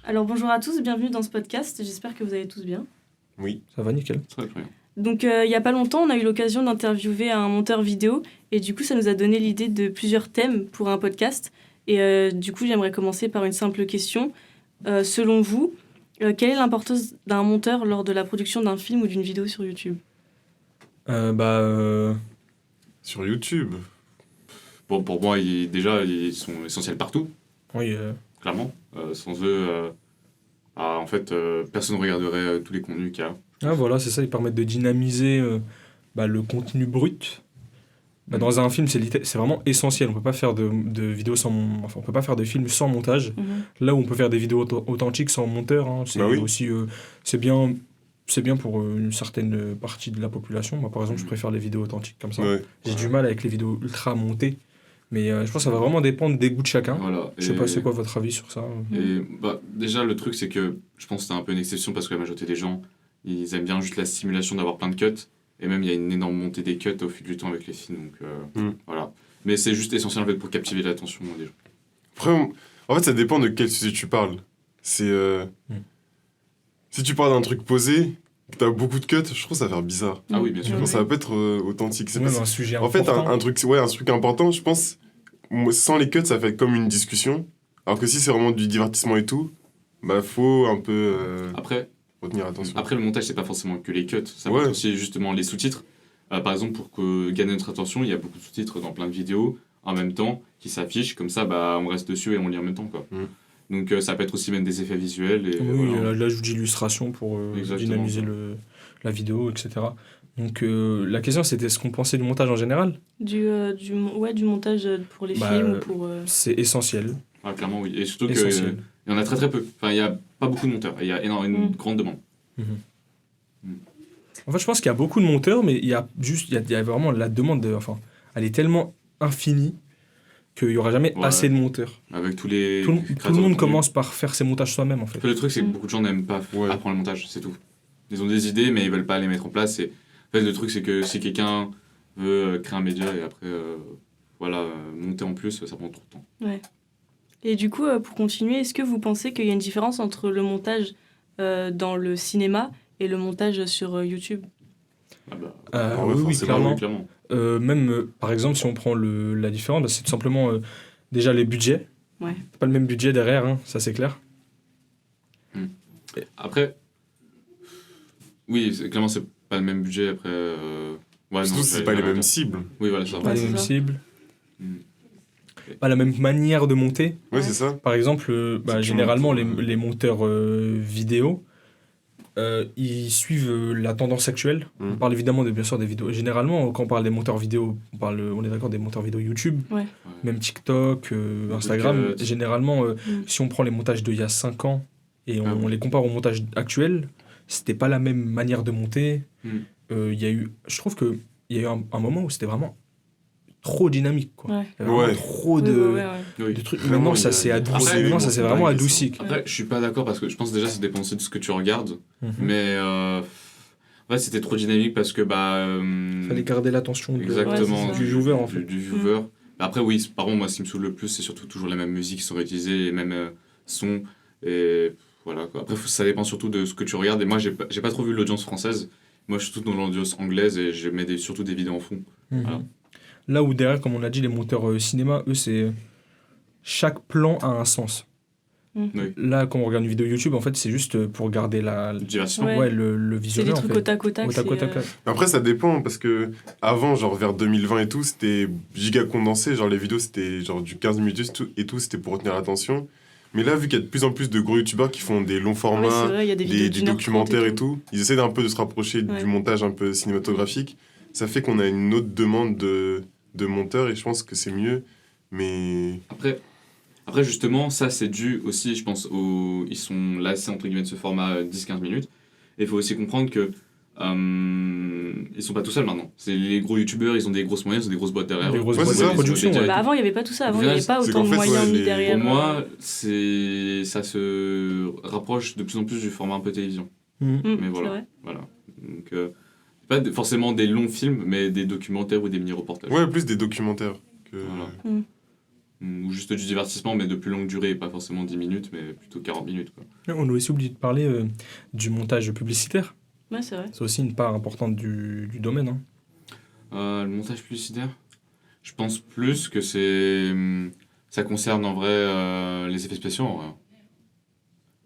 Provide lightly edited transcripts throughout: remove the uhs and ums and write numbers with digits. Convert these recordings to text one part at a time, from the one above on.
Alors bonjour à tous, bienvenue dans ce podcast, j'espère que vous allez tous bien. Oui. Ça va, nickel. Très bien. Donc il y a pas longtemps, on a eu l'occasion d'interviewer un monteur vidéo et du coup ça nous a donné l'idée de plusieurs thèmes pour un podcast. Et du coup j'aimerais commencer par une simple question. Selon vous, quelle est l'importance d'un monteur lors de la production d'un film ou d'une vidéo sur YouTube ? Sur YouTube. Bon, pour moi, ils sont essentiels partout, Oui, clairement. Sans eux, personne ne regarderait tous les contenus qu'il y a. ah, voilà, c'est ça, ils permettent de dynamiser le contenu brut. Dans un film, c'est vraiment essentiel. On peut pas faire de vidéos on peut pas faire de films sans montage. Là où on peut faire des vidéos authentiques sans monteur, hein, c'est oui. aussi c'est bien pour une certaine partie de la population. Moi, par exemple, je préfère les vidéos authentiques comme ça. Ouais. J'ai du mal avec les vidéos ultra montées. Mais je pense que ça va vraiment dépendre des goûts de chacun. Voilà. Je sais pas, c'est quoi votre avis sur ça? Et déjà, le truc, c'est que je pense que c'est un peu une exception parce que la majorité des gens, ils aiment bien juste la stimulation d'avoir plein de cuts. Et même, il y a une énorme montée des cuts au fil du temps avec les films. Donc, voilà. Mais c'est juste essentiel en fait, pour captiver l'attention des gens. Après, en fait, ça dépend de quel sujet tu parles. Si tu parles d'un truc posé, que t'as beaucoup de cuts, je trouve ça va faire bizarre. Ah oui, bien sûr. Je pense que ça va pas être authentique. C'est Ouais, parce- un sujet En fait, important. un truc important, je pense, sans les cuts, ça fait comme une discussion. Alors que si c'est vraiment du divertissement et tout, faut un peu Après, retenir attention. le montage, c'est pas forcément que les cuts. Ça peut Ouais. être aussi justement les sous-titres. Par exemple, pour gagner notre attention, il y a beaucoup de sous-titres dans plein de vidéos en même temps qui s'affichent. Comme ça, on reste dessus et on lit en même temps, quoi. Donc ça peut être aussi même des effets visuels. Et, Oui, voilà. l'ajout d'illustration pour Exactement. dynamiser la vidéo, etc. Donc la question c'était ce qu'on pensait du montage en général. Du montage pour les films ou pour... C'est essentiel. Ah, clairement, oui. Et surtout qu'il Essentiel. y en a très très peu. Enfin, il n'y a pas beaucoup de monteurs. Il y a une grande demande. En fait, je pense qu'il y a beaucoup de monteurs, mais il y a vraiment la demande, elle est tellement infinie qu'il n'y aura jamais Ouais. assez de monteurs. Avec tous les Tout le créateurs de monde contenu. commence par faire ses montages soi-même, en fait. Après, le truc, c'est que beaucoup de gens n'aiment pas apprendre le montage, c'est tout. Ils ont des idées, mais ils veulent pas les mettre en place. Et en fait, le truc, c'est que si quelqu'un veut créer un média et après, monter en plus, ça prend trop de temps. Ouais. Et du coup, pour continuer, est-ce que vous pensez qu'il y a une différence entre le montage dans le cinéma et le montage sur YouTube ? Oui, forcément, clairement. Par exemple, si on prend la différence, c'est tout simplement déjà les budgets. Ouais. Pas le même budget derrière, hein, ça c'est clair. Après, oui, clairement, c'est pas le même budget. Après, Surtout si c'est pas les mêmes cibles. Oui, voilà, ça. Pas les c'est mêmes ça. cibles. Mm. Pas la même manière de monter. Ouais, c'est ça. Par exemple, C'est généralement, plus les monteurs vidéo, ils suivent la tendance actuelle. On parle évidemment bien sûr des vidéos. Généralement, quand on parle des monteurs vidéo, on est d'accord des monteurs vidéo YouTube, même TikTok, Instagram. Cuts. Généralement, si on prend les montages d'il y a 5 ans et on les compare au montage actuel, c'était pas la même manière de monter. Je trouve qu'il y a eu un moment où c'était vraiment trop dynamique, quoi. Ouais. Il y avait vraiment Ouais. trop Oui. de trucs. Vraiment, Maintenant, il y ça a s'est trop adouci. d'éléments Maintenant, ça s'est dingues, vraiment ça. adouci. Après, je suis pas d'accord parce que je pense déjà ça dépend aussi de ce que tu regardes. Mais c'était trop dynamique parce que Fallait garder l'attention exactement Ouais, du viewer, en fait. du viewer. Après oui, par contre moi ce qui me saoule le plus c'est surtout toujours les mêmes musiques qui sont réutilisées, les mêmes sons et voilà quoi. Après ça dépend surtout de ce que tu regardes et moi j'ai pas trop vu l'audience française. Moi je suis surtout dans l'audience anglaise et je mets surtout des vidéos en fond. Voilà. Là où derrière, comme on l'a dit, les monteurs cinéma, eux, c'est chaque plan a un sens. Oui. Là, quand on regarde une vidéo YouTube, en fait, c'est juste pour garder Le divertissement. Ouais. le C'est visuel. des en trucs fait. au tac au tac. Au tac. Après, ça dépend parce que avant, genre vers 2020 et tout, c'était giga condensé. Genre les vidéos, c'était genre du 15 minutes et tout, c'était pour retenir l'attention. Mais là, vu qu'il y a de plus en plus de gros youtubeurs qui font des longs Ouais, formats, c'est vrai, il y a des vidéos des d'1h30 documentaires et tout, ils essaient d'un peu de se rapprocher Ouais. du montage un peu cinématographique. Ça fait qu'on a une autre demande de monteurs et je pense que c'est mieux. Mais Après justement ça c'est dû aussi je pense ils sont lassés entre guillemets de ce format 10-15 minutes et il faut aussi comprendre que ils sont pas tout seuls maintenant. C'est les gros youtubeurs, ils ont des grosses moyens, ils ont des grosses boîtes derrière. Des eux. grosses boîtes de production. Des- Bah, avant, il n'y avait pas tout ça. Avant, Au il n'y avait final, pas c'est autant qu'en de fait, moyens ouais, mis les- derrière. Pour moi, ça se rapproche de plus en plus du format un peu télévision. Mais C'est voilà. vrai. Voilà. Donc, pas forcément des longs films, mais des documentaires ou des mini-reportages. ouais, plus des documentaires que. Voilà. ou juste du divertissement, mais de plus longue durée, pas forcément 10 minutes, mais plutôt 40 minutes. Quoi. On a aussi oublié de parler du montage publicitaire. Ouais, c'est vrai. C'est aussi une part importante du domaine. Hein. Le montage publicitaire, je pense plus que ça concerne en vrai les effets spéciaux. En vrai.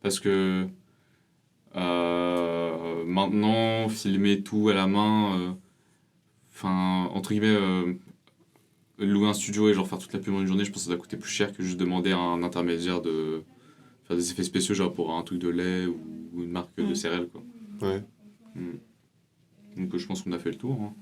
Parce que maintenant, filmer tout à la main, entre guillemets, louer un studio et genre faire toute la pub en une journée, je pense que ça doit coûter plus cher que juste demander à un intermédiaire de faire des effets spéciaux, genre pour un truc de lait ou une marque de céréales. Quoi. Ouais. Donc je pense qu'on a fait le tour. Hein.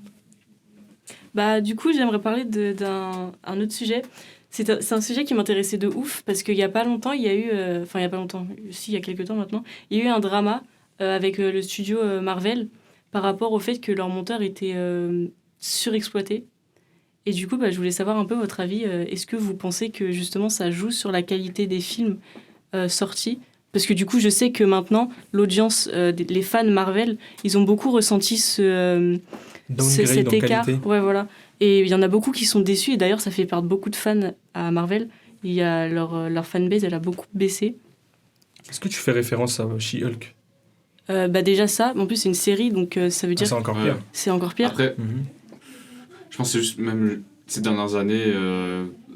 Bah, du coup, j'aimerais parler d'un autre sujet. C'est un sujet qui m'intéressait de ouf parce qu'il y a pas longtemps, il y a eu... Enfin, il y a pas longtemps, si, il y a quelques temps maintenant, il y a eu un drama avec le studio Marvel par rapport au fait que leur monteur était surexploité. Et du coup, bah, je voulais savoir un peu votre avis. Est-ce que vous pensez que justement ça joue sur la qualité des films sortis ? Parce que du coup, je sais que maintenant, l'audience, les fans Marvel, ils ont beaucoup ressenti cet écart. Qualité. Ouais, voilà. Et il y en a beaucoup qui sont déçus. Et d'ailleurs, ça fait perdre beaucoup de fans à Marvel. Il y a leur fanbase, elle a beaucoup baissé. Est-ce que tu fais référence à She-Hulk? Bah déjà ça. En plus, c'est une série, donc ça veut dire C'est encore pire. c'est encore pire. Après, Mhm. je pense que c'est juste, même ces dernières années,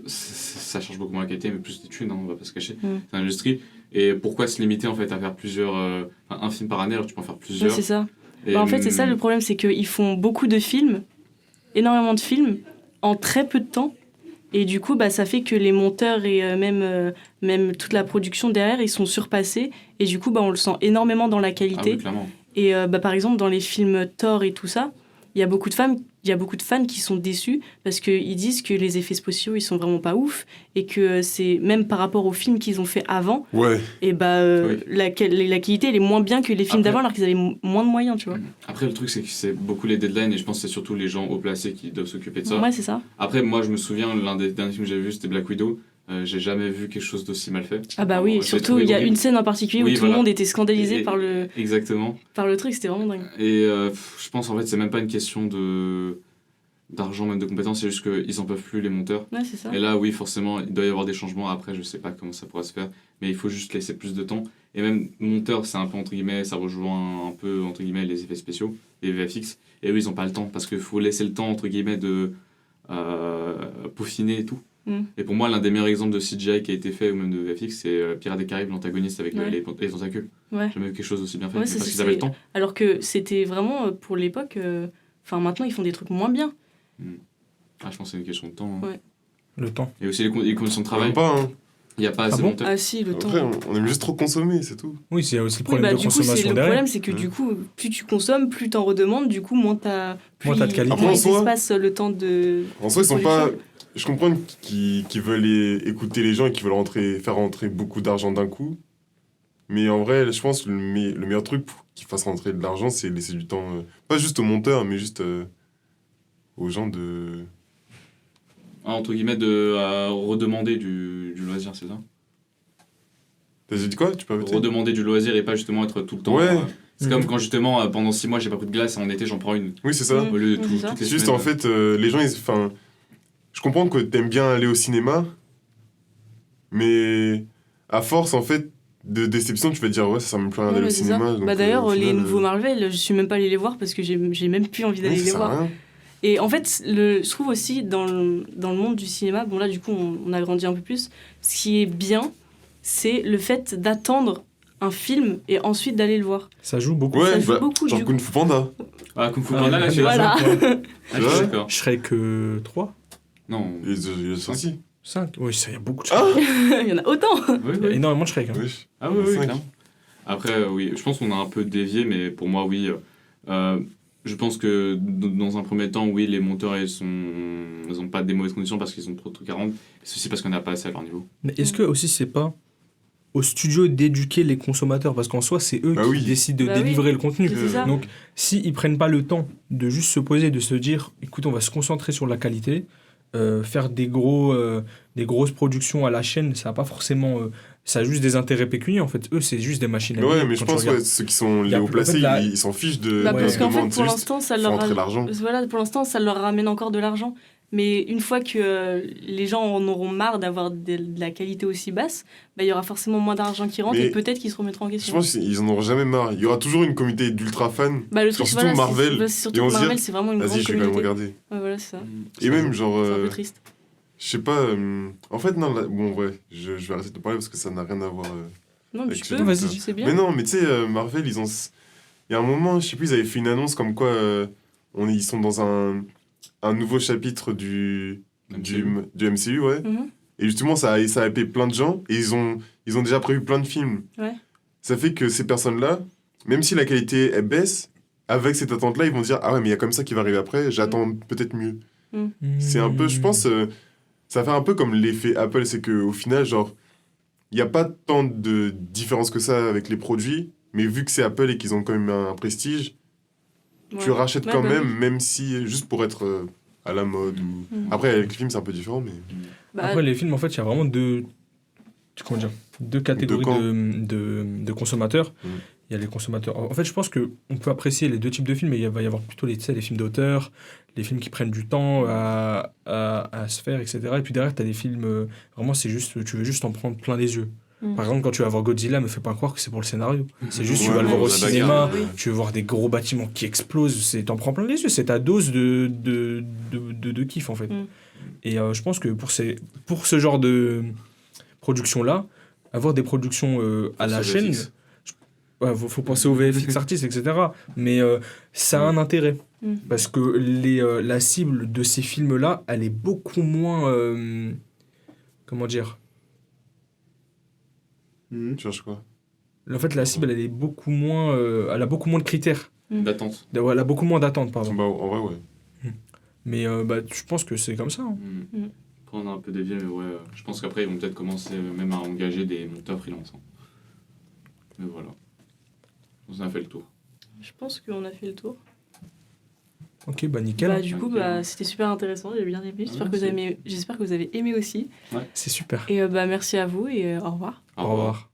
ça change beaucoup moins la qualité, mais plus des thunes, hein, on va pas se cacher. C'est l'industrie. Et pourquoi se limiter en fait à faire un film par année alors que tu peux en faire Ouais, plusieurs. c'est ça. Et, Bah, en fait, c'est ça le problème, c'est qu'ils font beaucoup de films, énormément de films, en très peu de temps. Et du coup, bah, ça fait que les monteurs et même toute la production derrière, ils sont surpassés. Et du coup, bah, on le sent énormément dans la Ah qualité. oui, clairement. Et bah, par exemple, dans les films Thor et tout ça, il y a beaucoup de fans qui sont déçus parce qu'ils disent que les effets spéciaux, ils sont vraiment pas ouf. Et que c'est même par rapport aux films qu'ils ont fait avant, Ouais. et bah, Oui. la qualité, elle est moins bien que les films Après- d'avant alors qu'ils avaient moins de moyens, tu vois. Après, le truc, c'est que c'est beaucoup les deadlines et je pense que c'est surtout les gens haut placés qui doivent s'occuper de ça. Ouais, c'est ça. Après, moi, je me souviens, l'un des derniers films que j'avais vu, c'était Black Widow. J'ai jamais vu quelque chose d'aussi mal fait. Ah bah oui, J'ai surtout trouvé il y a horrible. une scène en particulier où Oui, tout voilà. le monde était scandalisé Et- par le Exactement. truc, c'était vraiment dingue. Et je pense en fait c'est même pas une question d'argent, même de compétences, c'est juste qu'ils en peuvent plus les monteurs. Ouais, c'est ça. Et là oui forcément il doit y avoir des changements après, je sais pas comment ça pourra se faire, mais il faut juste laisser plus de temps. Et même monteur c'est un peu entre guillemets, ça rejoint un peu entre guillemets les effets spéciaux, les VFX, et eux ils ont pas le temps parce qu'il faut laisser le temps entre guillemets de peaufiner et tout. Et pour moi l'un des meilleurs exemples de CGI qui a été fait ou même de VFX c'est Pirates des Caraïbes, l'antagoniste avec Ouais. les tentacules. Ouais. J'ai jamais vu quelque chose d'aussi bien fait, Ouais, mais c'est- parce qu'ils avaient le temps. Alors que c'était vraiment pour l'époque. Enfin, maintenant ils font des trucs moins bien. Ah, je pense que c'est une question de temps. Hein. Ouais. Le temps. Et aussi les conditions de travail. Même pas, hein. Il n'y a pas Ah assez bon de monteurs. Ah si, le Après, temps. on aime juste trop consommer, c'est tout. Oui, c'est aussi le Oui, problème bah de du coup, consommation le derrière. problème, c'est que du coup, plus tu consommes, plus t'en redemandes, du coup, moins t'as de qualité. Après, en il soi- se passe le temps de. En soi, ils sont pas. production. Je comprends qu'ils veulent écouter les gens et qu'ils veulent faire rentrer beaucoup d'argent d'un coup. Mais en vrai, je pense que le meilleur truc pour qu'ils fassent rentrer de l'argent, c'est laisser du temps. Pas juste aux monteurs, mais juste aux gens de. Entre guillemets, de redemander du loisir, c'est ça? T'as dit quoi? Tu peux répéter? Redemander du loisir et pas justement être tout le temps. Ouais. C'est comme quand justement, pendant 6 mois, j'ai pas pris de glace et en été, j'en prends une. Oui, c'est ça. Mm. Au lieu de c'est ça. toutes les C'est juste, semaines. en fait, les gens, enfin, je comprends que t'aimes bien aller au cinéma, mais à force, en fait, de déception, tu vas dire, ouais, ça sert même plus à rien Ouais, d'aller au bah, c'est ça. cinéma. donc, Bah d'ailleurs, au les final, nouveaux Marvel, je suis même pas allée les voir parce que j'ai même plus envie d'aller oui, ça les sert à voir. rien. Et en fait, je trouve aussi dans le monde du cinéma, bon là du coup on a grandi un peu plus, ce qui est bien, c'est le fait d'attendre un film et ensuite d'aller le voir. Ça joue beaucoup. Ça Ouais, joue bah, beaucoup, genre du Kung Fu Panda. Ah, Kung Fu Ah, Panda, là, je suis Voilà. Ah, je suis d'accord. Shrek 3 Non. Il est sorti. 5 Oui, ça y a beaucoup de Ah Shrek. Il y en a autant. Oui, Il y a oui. énormément de Shrek. Hein. Oui. Ah oui, oui, Cinq. clairement. Après, oui, je pense qu'on a un peu dévié, mais pour moi, oui. Je pense que dans un premier temps, oui, les monteurs, ils ont pas des mauvaises conditions parce qu'ils ont trop de trucs à rendre. C'est aussi parce qu'on n'a pas assez à leur niveau. Mais est-ce que aussi c'est pas au studio d'éduquer les consommateurs? Parce qu'en soi, c'est eux Bah qui oui. décident de Bah délivrer le contenu. C'est ça. Donc, s'ils prennent pas le temps de juste se poser, de se dire, écoute, on va se concentrer sur la qualité, faire des grosses productions à la chaîne, ça a pas forcément... ça a juste des intérêts pécuniaires, en fait. Eux, c'est juste des machines à Mais ouais, billets, mais je quand tu pense regardes. que ceux qui sont Il y les a hauts plus- en placés, fait, la- ils s'en fichent de. Bah, Ouais. parce qu'en fait, demande, pour c'est juste, l'instant, ça faut leur rentrer l'argent. voilà, pour l'instant, ça leur ramène encore de l'argent. Mais une fois que les gens en auront marre d'avoir de la qualité aussi basse, bah, il y aura forcément moins d'argent qui rentre Mais et peut-être qu'ils se remettront en Je question. pense qu'ils en auront jamais marre. Il y aura toujours une communauté d'ultra fans. Bah, le truc, surtout voilà, Marvel, c'est surtout ils vont que se Marvel, dire, c'est vraiment une Vas-y, grande je vais quand même communauté. regarder. Ouais, voilà, c'est ça. Et même, genre. C'est un peu triste. Je sais pas. En fait, non, bon, ouais, je vais arrêter de parler parce que ça n'a rien à voir. Non, mais avec tu ce peux, vas-y. vas-y, c'est bien. Mais non, mais tu sais, Marvel, ils ont. Il y a un moment, je sais plus, ils avaient fait une annonce comme quoi ils sont dans un nouveau chapitre du MCU, ouais. Mhm. Et justement, ça a hypé plein de gens et ils ont déjà prévu plein de films. Ouais. Ça fait que ces personnes-là, même si la qualité elle baisse, avec cette attente-là, ils vont dire ah ouais, mais il y a comme ça qui va arriver après, j'attends peut-être mieux. C'est un peu, je pense, ça fait un peu comme l'effet Apple, c'est qu'au final, genre, il n'y a pas tant de différence que ça avec les produits, mais vu que c'est Apple et qu'ils ont quand même un prestige, tu Ouais. rachètes Ouais, quand bah même, oui. même si, juste pour être à la mode. Ou... Mhm. Après, avec les films, c'est un peu différent, mais. Bah, Après, les films, en fait, il y a vraiment comment dire, deux catégories camps. de consommateurs. Mm. Il y a les consommateurs. En fait, je pense qu'on peut apprécier les deux types de films, mais il va y avoir plutôt tu sais, les films d'auteur, les films qui prennent du temps à se faire, etc. Et puis derrière, tu as des films, vraiment, c'est juste, tu veux juste en prendre plein les yeux. Mm. Par exemple, quand tu vas voir Godzilla, me fais pas croire que c'est pour le scénario. C'est juste, tu Ouais, vas le voir au la bagarre, cinéma, oui. tu veux voir des gros bâtiments qui explosent, t'en prends plein les yeux, c'est ta dose de kiff, en fait. Mm. Et je pense que pour ce genre de production-là, avoir des productions à la Sur chaîne, VFX. faut penser aux VFX artistes, etc. Mais ça a un intérêt. Mm. Parce que la cible de ces films-là, elle est beaucoup moins... comment dire? Tu cherches quoi? En fait, la cible, elle est beaucoup moins... elle a beaucoup moins de critères. D'attente. Elle a beaucoup moins d'attentes, pardon. Bah, en vrai, ouais. Mais je pense que c'est comme ça. Hein. Mm. Après, on a un peu dévié, mais ouais, je pense qu'après, ils vont peut-être commencer même à engager des monteurs freelance. Hein. Mais voilà. On a fait le tour. Je pense qu'on a fait le tour. Ok, bah nickel. Bah, du coup, Ok. bah, c'était super intéressant, j'ai bien aimé. J'espère que vous avez aimé aussi. C'est super. Et bah, merci à vous et au revoir. Au revoir.